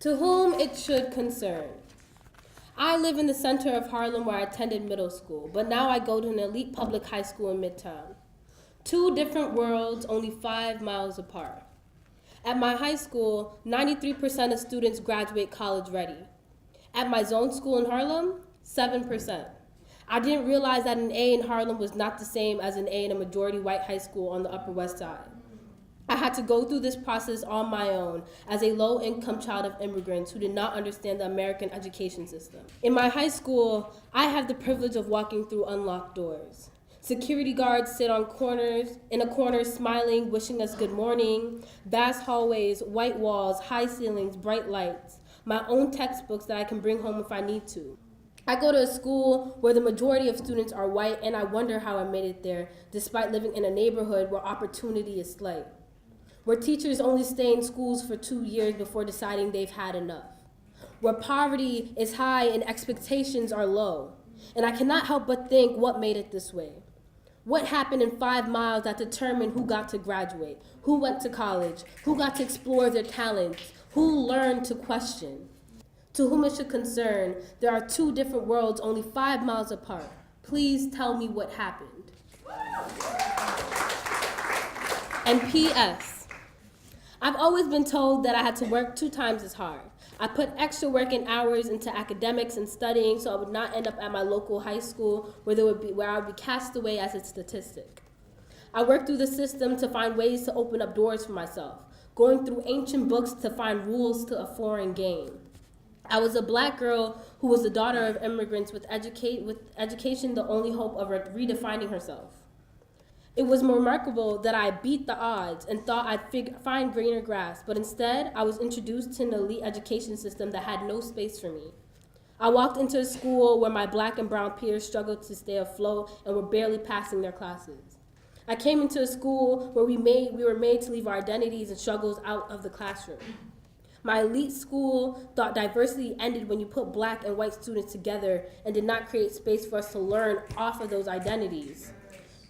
To whom it should concern. I live in the center of Harlem where I attended middle school, but now I go to an elite public high school in Midtown. Two different worlds, only 5 miles apart. At my high school, 93% of students graduate college ready. At my zone school in Harlem, 7%. I didn't realize that an A in Harlem was not the same as an A in a majority white high school on the Upper West Side. I had to go through this process on my own as a low-income child of immigrants who did not understand the American education system. In my high school, I have the privilege of walking through unlocked doors. Security guards sit on corners, in a corner smiling, wishing us good morning. Vast hallways, white walls, high ceilings, bright lights. My own textbooks that I can bring home if I need to. I go to a school where the majority of students are white, and I wonder how I made it there, despite living in a neighborhood where opportunity is slight. Where teachers only stay in schools for 2 years before deciding they've had enough. Where poverty is high and expectations are low. And I cannot help but think what made it this way. What happened in 5 miles that determined who got to graduate, who went to college, who got to explore their talents, who learned to question. To whom it should concern, there are two different worlds only 5 miles apart. Please tell me what happened. And P.S. I've always been told that I had to work 2 times as hard. I put extra work and hours into academics and studying so I would not end up at my local high school where I would be cast away as a statistic. I worked through the system to find ways to open up doors for myself, going through ancient books to find rules to a foreign game. I was a black girl who was the daughter of immigrants with education the only hope of redefining herself. It was remarkable that I beat the odds and thought I'd find greener grass, but instead I was introduced to an elite education system that had no space for me. I walked into a school where my black and brown peers struggled to stay afloat and were barely passing their classes. I came into a school where we were made to leave our identities and struggles out of the classroom. My elite school thought diversity ended when you put black and white students together and did not create space for us to learn off of those identities.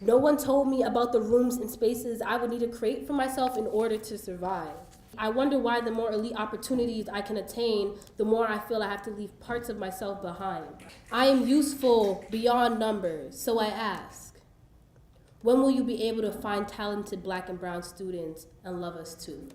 No one told me about the rooms and spaces I would need to create for myself in order to survive. I wonder why the more elite opportunities I can attain, the more I feel I have to leave parts of myself behind. I am useful beyond numbers, so I ask, when will you be able to find talented black and brown students and love us too?